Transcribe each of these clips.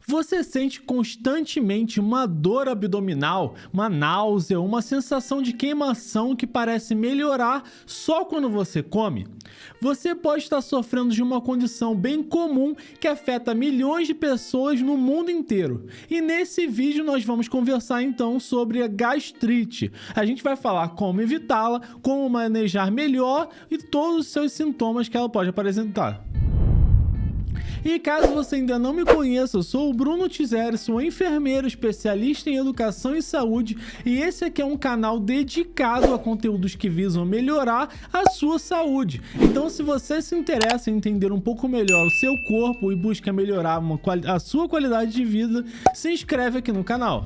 Você sente constantemente uma dor abdominal, uma náusea, uma sensação de queimação que parece melhorar só quando você come? Você pode estar sofrendo de uma condição bem comum que afeta milhões de pessoas no mundo inteiro. E nesse vídeo nós vamos conversar então sobre a gastrite. A gente vai falar como evitá-la, como manejar melhor e todos os seus sintomas que ela pode apresentar. E caso você ainda não me conheça, eu sou o Bruno Tizeri, sou enfermeiro especialista em educação e saúde, e esse aqui é um canal dedicado a conteúdos que visam melhorar a sua saúde. Então, se você se interessa em entender um pouco melhor o seu corpo e busca melhorar a sua qualidade de vida, se inscreve aqui no canal.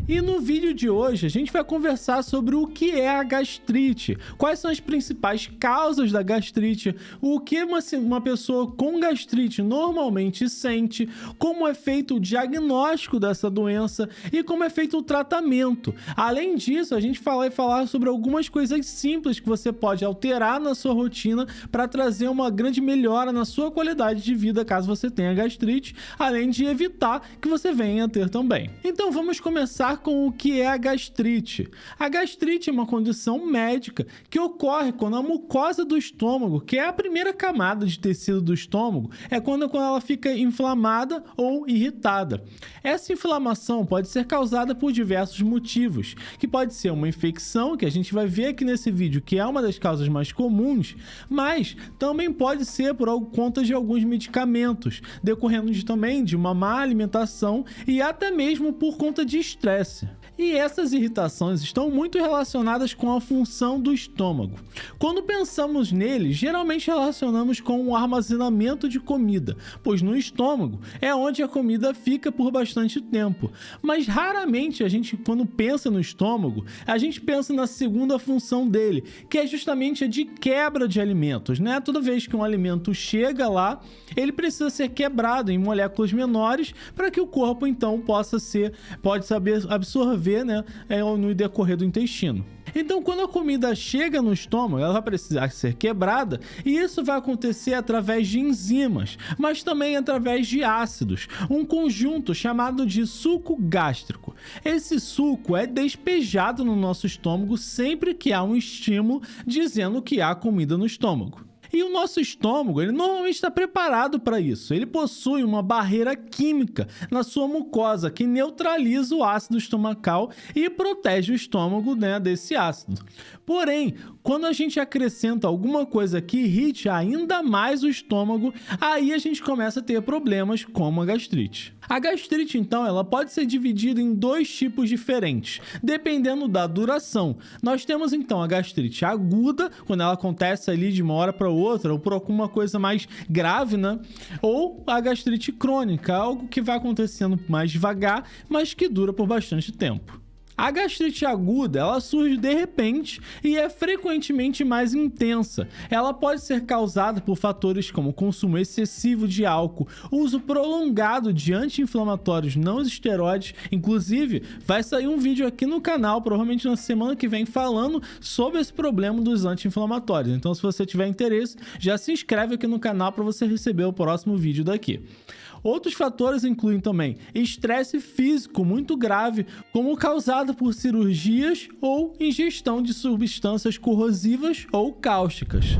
E no vídeo de hoje a gente vai conversar sobre o que é a gastrite, quais são as principais causas da gastrite, o que uma pessoa com gastrite normalmente sente, como é feito o diagnóstico dessa doença e como é feito o tratamento. Além disso, a gente vai falar sobre algumas coisas simples que você pode alterar na sua rotina para trazer uma grande melhora na sua qualidade de vida caso você tenha gastrite, além de evitar que você venha a ter também. Então vamos começar com o que é a gastrite. A gastrite é uma condição médica que ocorre quando a mucosa do estômago, que é a primeira camada de tecido do estômago, é quando ela fica inflamada ou irritada. Essa inflamação pode ser causada por diversos motivos, que pode ser uma infecção, que a gente vai ver aqui nesse vídeo, que é uma das causas mais comuns, mas também pode ser por conta de alguns medicamentos, decorrendo também de uma má alimentação e até mesmo por conta de estresse. E essas irritações estão muito relacionadas com a função do estômago. Quando pensamos nele, geralmente relacionamos com o armazenamento de comida, pois no estômago é onde a comida fica por bastante tempo. Mas raramente a gente, quando pensa no estômago, a gente pensa na segunda função dele, que é justamente a de quebra de alimentos, né? Toda vez que um alimento chega lá, ele precisa ser quebrado em moléculas menores para que o corpo então pode saber absorver, né, no decorrer do intestino. Então, quando a comida chega no estômago, ela vai precisar ser quebrada, e isso vai acontecer através de enzimas, mas também através de ácidos, um conjunto chamado de suco gástrico. Esse suco é despejado no nosso estômago sempre que há um estímulo dizendo que há comida no estômago. E o nosso estômago, ele normalmente está preparado para isso. Ele possui uma barreira química na sua mucosa que neutraliza o ácido estomacal e protege o estômago, né, desse ácido. Porém, quando a gente acrescenta alguma coisa que irrite ainda mais o estômago, aí a gente começa a ter problemas como a gastrite. A gastrite, então, ela pode ser dividida em dois tipos diferentes, dependendo da duração. Nós temos, então, a gastrite aguda, quando ela acontece ali de uma hora para outra, ou por alguma coisa mais grave, né? Ou a gastrite crônica, algo que vai acontecendo mais devagar, mas que dura por bastante tempo. A gastrite aguda, ela surge de repente e é frequentemente mais intensa. Ela pode ser causada por fatores como consumo excessivo de álcool, uso prolongado de anti-inflamatórios não esteroides. Inclusive, vai sair um vídeo aqui no canal, provavelmente na semana que vem, falando sobre esse problema dos anti-inflamatórios. Então, se você tiver interesse, já se inscreve aqui no canal para você receber o próximo vídeo daqui. Outros fatores incluem também estresse físico muito grave, como causado por cirurgias ou ingestão de substâncias corrosivas ou cáusticas.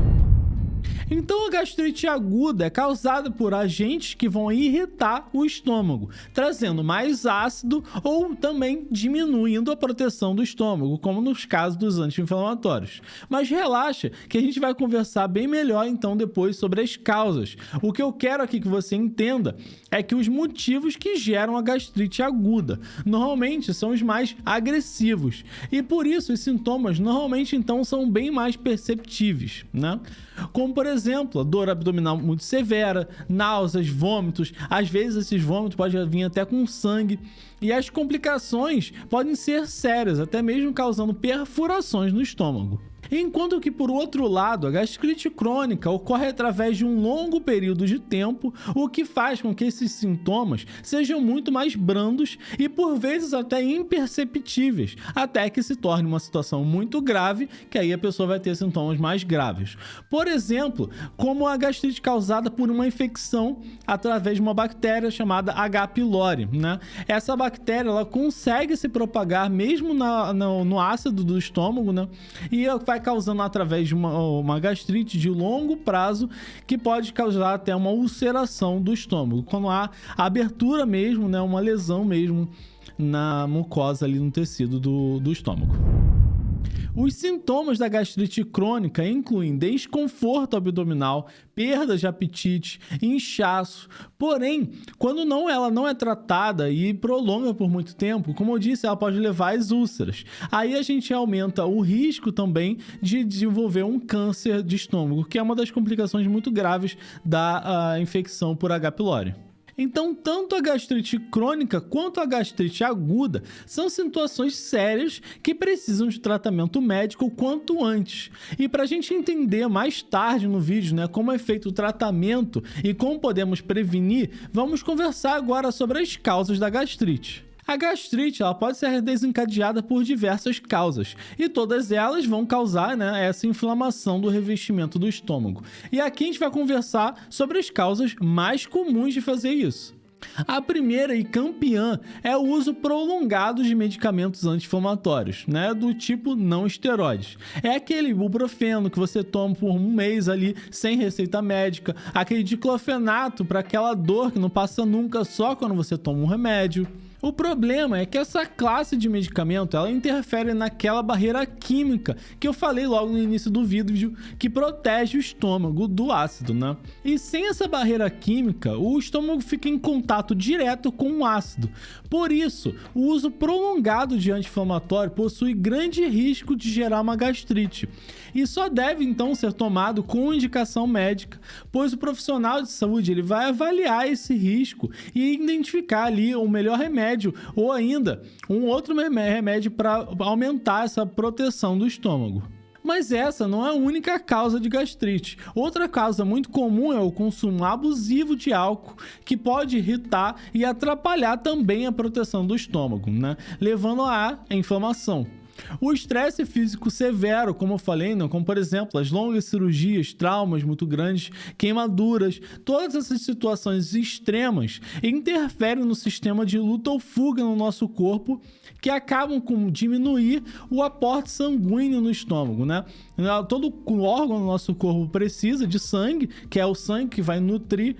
Então, a gastrite aguda é causada por agentes que vão irritar o estômago, trazendo mais ácido ou também diminuindo a proteção do estômago, como nos casos dos anti-inflamatórios. Mas relaxa, que a gente vai conversar bem melhor então depois sobre as causas. O que eu quero aqui que você entenda é que os motivos que geram a gastrite aguda normalmente são os mais agressivos, e por isso os sintomas normalmente então são bem mais perceptíveis, né? Como, por exemplo, a dor abdominal muito severa, náuseas, vômitos. Às vezes esses vômitos podem vir até com sangue. E as complicações podem ser sérias, até mesmo causando perfurações no estômago. Enquanto que, por outro lado, a gastrite crônica ocorre através de um longo período de tempo, o que faz com que esses sintomas sejam muito mais brandos e, por vezes, até imperceptíveis, até que se torne uma situação muito grave, que aí a pessoa vai ter sintomas mais graves. Por exemplo, como a gastrite causada por uma infecção através de uma bactéria chamada H. pylori, né? Essa bactéria, ela consegue se propagar mesmo no ácido do estômago, né? E vai causando através de uma gastrite de longo prazo, que pode causar até uma ulceração do estômago, quando há abertura mesmo, né? Uma lesão mesmo na mucosa ali no tecido do estômago. Os sintomas da gastrite crônica incluem desconforto abdominal, perda de apetite, inchaço. Porém, quando ela não é tratada e prolonga por muito tempo, como eu disse, ela pode levar às úlceras. Aí a gente aumenta o risco também de desenvolver um câncer de estômago, que é uma das complicações muito graves da infecção por H. pylori. Então, tanto a gastrite crônica quanto a gastrite aguda são situações sérias que precisam de tratamento médico o quanto antes. E para a gente entender mais tarde no vídeo, né, como é feito o tratamento e como podemos prevenir, vamos conversar agora sobre as causas da gastrite. A gastrite, ela pode ser desencadeada por diversas causas, e todas elas vão causar, né, essa inflamação do revestimento do estômago. E aqui a gente vai conversar sobre as causas mais comuns de fazer isso. A primeira e campeã é o uso prolongado de medicamentos anti-inflamatórios, né, do tipo não esteroides. É aquele ibuprofeno que você toma por um mês ali sem receita médica, aquele diclofenaco para aquela dor que não passa nunca só quando você toma um remédio. O problema é que essa classe de medicamento, ela interfere naquela barreira química que eu falei logo no início do vídeo, que protege o estômago do ácido, né? E sem essa barreira química, o estômago fica em contato direto com o ácido. Por isso, o uso prolongado de anti-inflamatório possui grande risco de gerar uma gastrite. E só deve, então, ser tomado com indicação médica, pois o profissional de saúde ele vai avaliar esse risco e identificar ali o melhor remédio ou ainda um outro remédio para aumentar essa proteção do estômago. Mas essa não é a única causa de gastrite. Outra causa muito comum é o consumo abusivo de álcool, que pode irritar e atrapalhar também a proteção do estômago, né, levando à inflamação. O estresse físico severo, como eu falei, né? Como por exemplo as longas cirurgias, traumas muito grandes, queimaduras, todas essas situações extremas interferem no sistema de luta ou fuga no nosso corpo, que acabam com diminuir o aporte sanguíneo no estômago, né? Todo órgão do nosso corpo precisa de sangue, que é o sangue que vai nutrir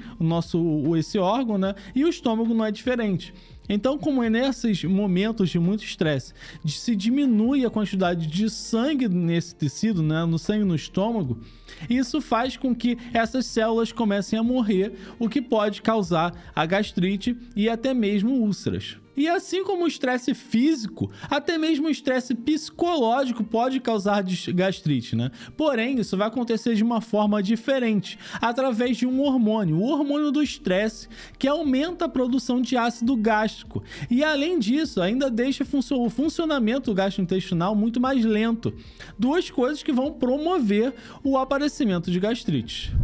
esse órgão, né? E o estômago não é diferente. Então, como é nesses momentos de muito estresse, se diminui a quantidade de sangue nesse tecido, né, no sangue no estômago, isso faz com que essas células comecem a morrer, o que pode causar a gastrite e até mesmo úlceras. E assim como o estresse físico, até mesmo o estresse psicológico pode causar gastrite, né? Porém, isso vai acontecer de uma forma diferente, através de um hormônio, o hormônio do estresse, que aumenta a produção de ácido gástrico. E além disso, ainda deixa o funcionamento gastrointestinal muito mais lento. Duas coisas que vão promover o aparecimento de gastrite.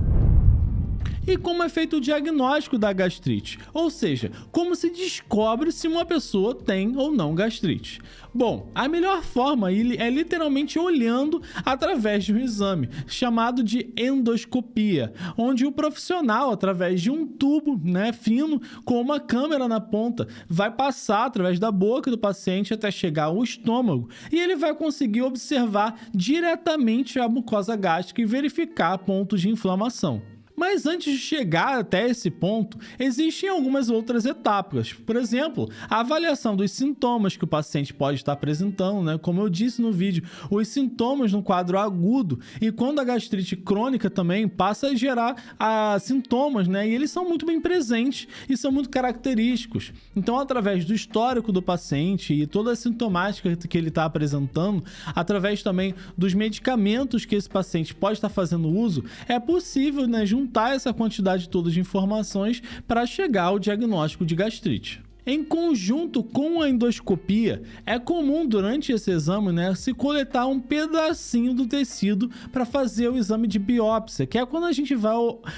E como é feito o diagnóstico da gastrite? Ou seja, como se descobre se uma pessoa tem ou não gastrite? Bom, a melhor forma é literalmente olhando através de um exame, chamado de endoscopia, onde o profissional, através de um tubo, né, fino, com uma câmera na ponta, vai passar através da boca do paciente até chegar ao estômago, e ele vai conseguir observar diretamente a mucosa gástrica e verificar pontos de inflamação. Mas antes de chegar até esse ponto, existem algumas outras etapas. Por exemplo, a avaliação dos sintomas que o paciente pode estar apresentando, né? Como eu disse no vídeo, os sintomas no quadro agudo, e quando a gastrite crônica também passa a gerar sintomas, né? E eles são muito bem presentes e são muito característicos. Então, através do histórico do paciente e toda a sintomática que ele está apresentando, através também dos medicamentos que esse paciente pode estar fazendo uso, é possível, né, juntar essa quantidade toda de informações para chegar ao diagnóstico de gastrite. Em conjunto com a endoscopia, é comum durante esse exame, né, se coletar um pedacinho do tecido para fazer o exame de biópsia, que é quando a gente vai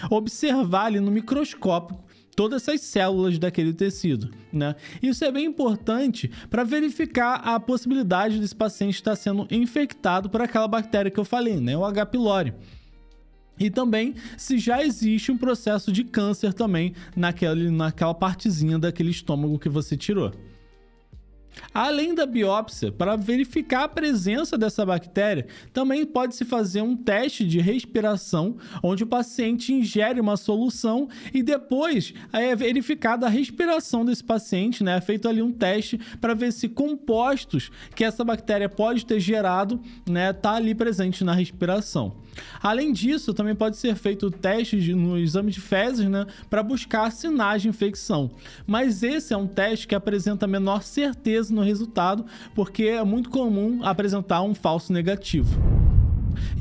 observar ali no microscópio todas essas células daquele tecido, né? Isso é bem importante para verificar a possibilidade desse paciente estar sendo infectado por aquela bactéria que eu falei, né, o H. pylori. E também se já existe um processo de câncer também naquela partezinha daquele estômago que você tirou. Além da biópsia, para verificar a presença dessa bactéria, também pode-se fazer um teste de respiração, onde o paciente ingere uma solução e depois é verificada a respiração desse paciente, né? É feito ali um teste para ver se compostos que essa bactéria pode ter gerado, né, tá ali presente na respiração. Além disso, também pode ser feito teste no exame de fezes, né, para buscar sinais de infecção. Mas esse é um teste que apresenta menor certeza no resultado, porque é muito comum apresentar um falso negativo.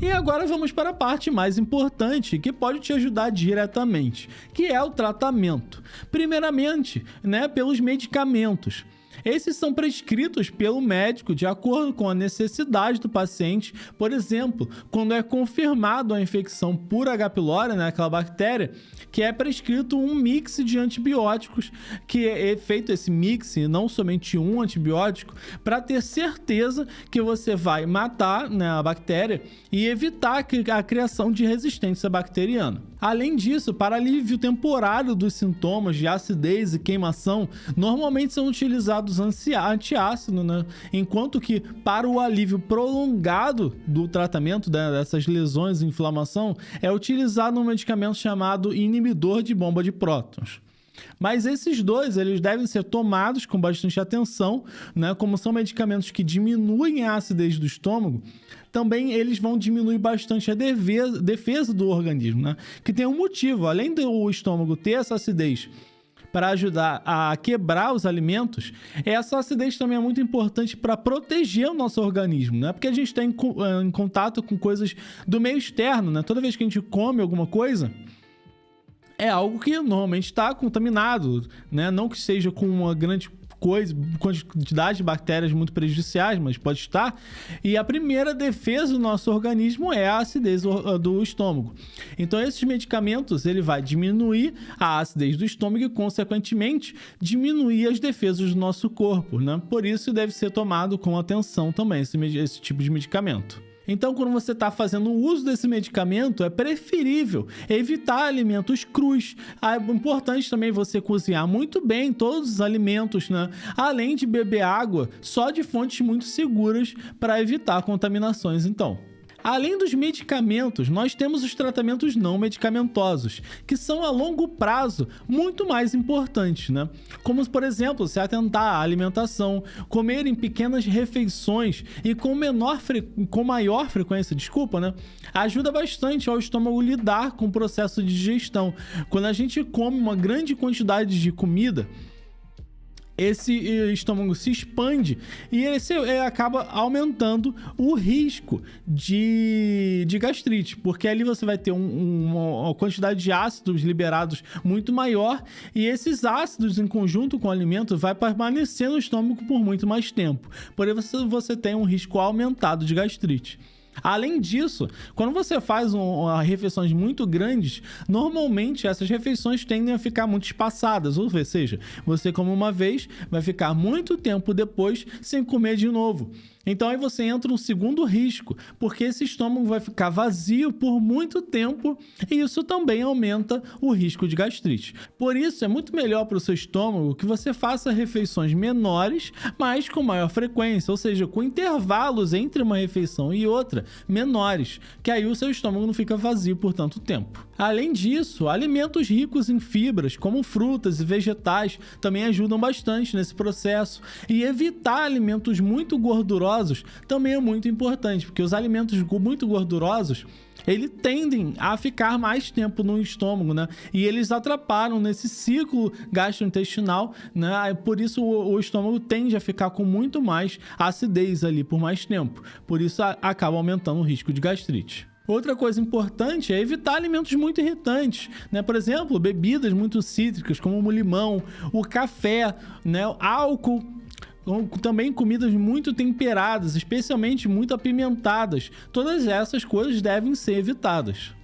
E agora vamos para a parte mais importante, que pode te ajudar diretamente, que é o tratamento. Primeiramente, né, pelos medicamentos. Esses são prescritos pelo médico de acordo com a necessidade do paciente. Por exemplo, quando é confirmado a infecção por H. pylori, né, aquela bactéria, que é prescrito um mix de antibióticos, que é feito esse mix, não somente um antibiótico, para ter certeza que você vai matar, né, a bactéria e evitar a criação de resistência bacteriana. Além disso, para alívio temporário dos sintomas de acidez e queimação, normalmente são utilizados antiácidos, né? Enquanto que para o alívio prolongado do tratamento dessas lesões e inflamação, é utilizado um medicamento chamado inibidor de bomba de prótons. Mas esses dois, eles devem ser tomados com bastante atenção, né? Como são medicamentos que diminuem a acidez do estômago, também eles vão diminuir bastante a defesa do organismo, né? Que tem um motivo, além do estômago ter essa acidez para ajudar a quebrar os alimentos, essa acidez também é muito importante para proteger o nosso organismo, né? Porque a gente está em contato com coisas do meio externo, né? Toda vez que a gente come alguma coisa, é algo que normalmente está contaminado, né? Não que seja com uma grande quantidade de bactérias muito prejudiciais, mas pode estar. E a primeira defesa do nosso organismo é a acidez do estômago. Então, esses medicamentos, ele vai diminuir a acidez do estômago e, consequentemente, diminuir as defesas do nosso corpo, né? Por isso, deve ser tomado com atenção também esse tipo de medicamento. Então, quando você está fazendo o uso desse medicamento, é preferível evitar alimentos crus. É importante também você cozinhar muito bem todos os alimentos, né? Além de beber água só de fontes muito seguras para evitar contaminações, então. Além dos medicamentos, nós temos os tratamentos não medicamentosos, que são a longo prazo muito mais importantes, né? Como, por exemplo, se atentar à alimentação, comer em pequenas refeições e com maior frequência, né? Ajuda bastante ao estômago lidar com o processo de digestão. Quando a gente come uma grande quantidade de comida, esse estômago se expande e esse acaba aumentando o risco de gastrite, porque ali você vai ter uma quantidade de ácidos liberados muito maior e esses ácidos em conjunto com o alimento vai permanecer no estômago por muito mais tempo. Por isso você tem um risco aumentado de gastrite. Além disso, quando você faz refeições muito grandes, normalmente essas refeições tendem a ficar muito espaçadas, ou seja, você come uma vez, vai ficar muito tempo depois sem comer de novo. Então aí você entra um segundo risco, porque esse estômago vai ficar vazio por muito tempo e isso também aumenta o risco de gastrite. Por isso é muito melhor para o seu estômago que você faça refeições menores, mas com maior frequência, ou seja, com intervalos entre uma refeição e outra menores, que aí o seu estômago não fica vazio por tanto tempo. Além disso, alimentos ricos em fibras, como frutas e vegetais, também ajudam bastante nesse processo. E evitar alimentos muito gordurosos também é muito importante, porque os alimentos muito gordurosos, eles tendem a ficar mais tempo no estômago, né? E eles atrapalham nesse ciclo gastrointestinal, né? Por isso o estômago tende a ficar com muito mais acidez ali por mais tempo. Por isso acaba aumentando o risco de gastrite. Outra coisa importante é evitar alimentos muito irritantes, né? Por exemplo, bebidas muito cítricas, como o limão, o café, né? O álcool. Também comidas muito temperadas, especialmente muito apimentadas. Todas essas coisas devem ser evitadas.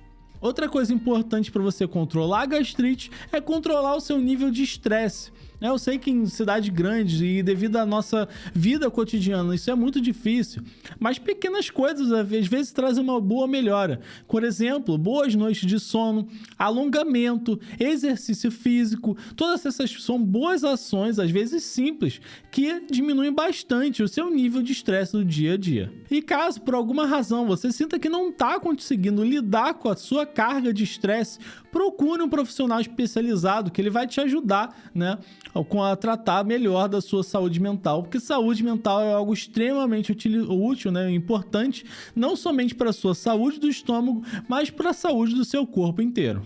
Outra coisa importante para você controlar a gastrite é controlar o seu nível de estresse. Eu sei que em cidades grandes e devido à nossa vida cotidiana isso é muito difícil, mas pequenas coisas às vezes trazem uma boa melhora. Por exemplo, boas noites de sono, alongamento, exercício físico, todas essas são boas ações, às vezes simples, que diminuem bastante o seu nível de estresse do dia a dia. E caso por alguma razão você sinta que não está conseguindo lidar com a sua carga de estresse, procure um profissional especializado que ele vai te ajudar, né, a tratar melhor da sua saúde mental, porque saúde mental é algo extremamente útil, né, importante, não somente para a sua saúde do estômago, mas para a saúde do seu corpo inteiro.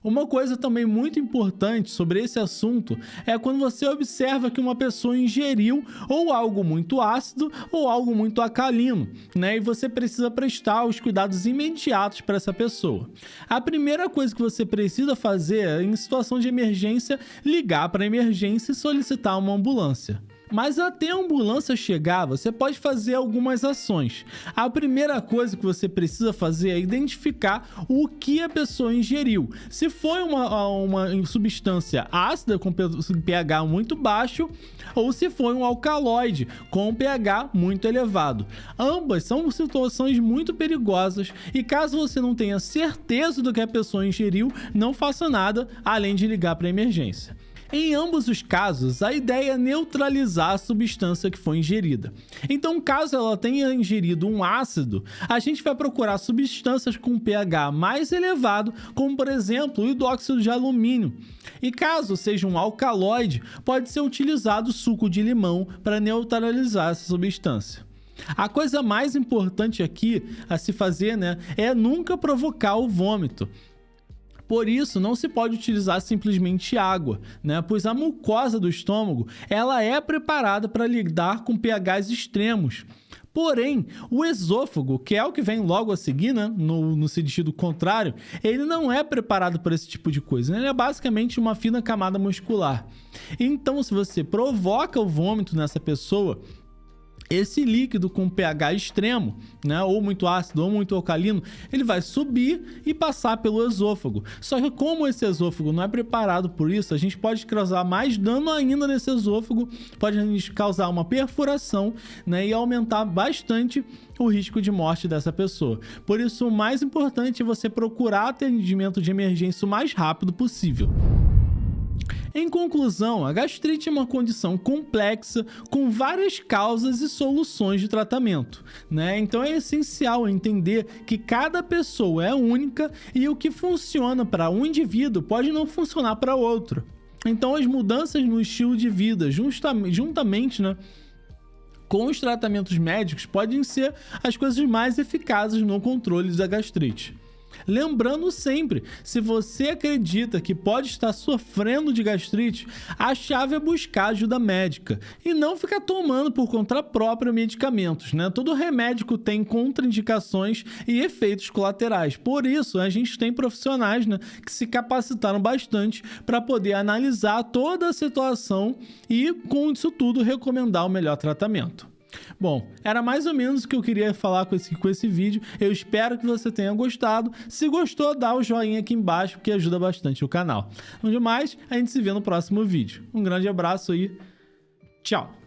Uma coisa também muito importante sobre esse assunto é quando você observa que uma pessoa ingeriu ou algo muito ácido ou algo muito alcalino, né? E você precisa prestar os cuidados imediatos para essa pessoa. A primeira coisa que você precisa fazer é, em situação de emergência, ligar para a emergência e solicitar uma ambulância. Mas até a ambulância chegar, você pode fazer algumas ações. A primeira coisa que você precisa fazer é identificar o que a pessoa ingeriu. Se foi uma substância ácida com pH muito baixo ou se foi um alcaloide com pH muito elevado. Ambas são situações muito perigosas e caso você não tenha certeza do que a pessoa ingeriu, não faça nada além de ligar para a emergência. Em ambos os casos, a ideia é neutralizar a substância que foi ingerida. Então, caso ela tenha ingerido um ácido, a gente vai procurar substâncias com pH mais elevado, como por exemplo o hidróxido de alumínio. E caso seja um alcaloide, pode ser utilizado suco de limão para neutralizar essa substância. A coisa mais importante aqui a se fazer, né, é nunca provocar o vômito. Por isso, não se pode utilizar simplesmente água, né? Pois a mucosa do estômago ela é preparada para lidar com pHs extremos. Porém, o esôfago, que é o que vem logo a seguir, né? no sentido contrário, ele não é preparado para esse tipo de coisa. Ele é basicamente uma fina camada muscular. Então, se você provoca o vômito nessa pessoa, esse líquido com pH extremo, né, ou muito ácido ou muito alcalino, ele vai subir e passar pelo esôfago. Só que como esse esôfago não é preparado por isso, a gente pode causar mais dano ainda nesse esôfago, pode causar uma perfuração, né, e aumentar bastante o risco de morte dessa pessoa. Por isso, o mais importante é você procurar atendimento de emergência o mais rápido possível. Em conclusão, a gastrite é uma condição complexa com várias causas e soluções de tratamento, né? Então é essencial entender que cada pessoa é única e o que funciona para um indivíduo pode não funcionar para outro. Então as mudanças no estilo de vida, juntamente, né, com os tratamentos médicos, podem ser as coisas mais eficazes no controle da gastrite. Lembrando sempre, se você acredita que pode estar sofrendo de gastrite, a chave é buscar ajuda médica e não ficar tomando por conta própria medicamentos, né? Todo remédio tem contraindicações e efeitos colaterais. Por isso, a gente tem profissionais, né, que se capacitaram bastante para poder analisar toda a situação e, com isso tudo, recomendar o melhor tratamento. Bom, era mais ou menos o que eu queria falar com esse vídeo. Eu espero que você tenha gostado. Se gostou, dá o joinha aqui embaixo, que ajuda bastante o canal. No demais, a gente se vê no próximo vídeo. Um grande abraço e tchau!